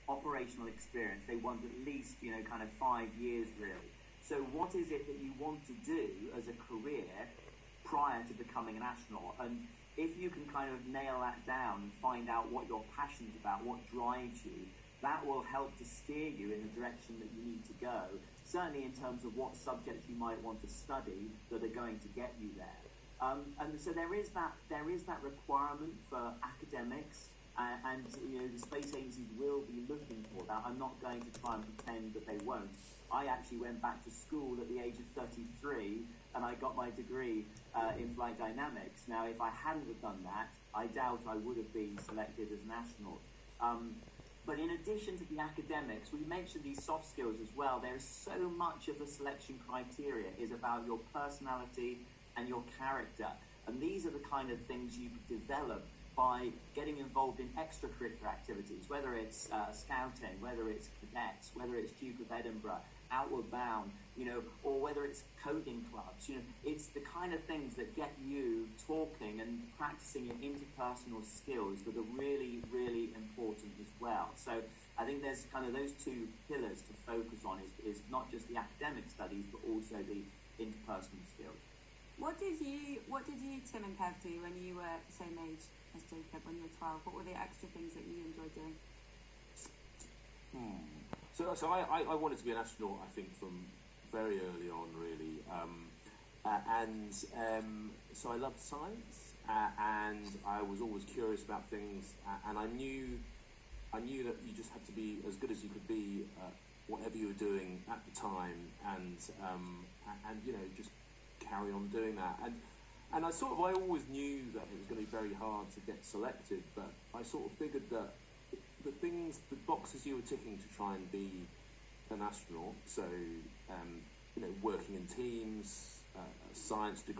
operational experience. They want at least, kind of 5 years really. So what is it that you want to do as a career prior to becoming an astronaut? And if you can kind of nail that down and find out what you're passionate about, what drives you, that will help to steer you in the direction that you need to go, certainly in terms of what subjects you might want to study that are going to get you there. And so there is that requirement for academics, and the space agencies will be looking for that. I'm not going to try and pretend that they won't. I actually went back to school at the age of 33, and I got my degree in flight dynamics. Now, if I hadn't have done that, I doubt I would have been selected as an astronaut. But in addition to the academics, we mentioned these soft skills as well. There is so much of the selection criteria is about your personality and your character. And these are the kind of things you develop by getting involved in extracurricular activities, whether it's scouting, whether it's cadets, whether it's Duke of Edinburgh, Outward Bound, or whether it's coding clubs. It's the kind of things that get you talking and practicing your interpersonal skills that are really, really important as well. So I think there's kind of those two pillars to focus on, is not just the academic studies, but also the interpersonal skills. What did you, Tim and Kev, do when you were the same age as Jacob, when you were 12? What were the extra things that you enjoyed doing? So I wanted to be an astronaut, I think, from very early on, really. So I loved science, and I was always curious about things, and I knew that you just had to be as good as you could be at whatever you were doing at the time, and just carry on doing that. And I always knew that it was going to be very hard to get selected, but I sort of figured that the boxes you were ticking to try and be an astronaut, so working in teams, a science degree,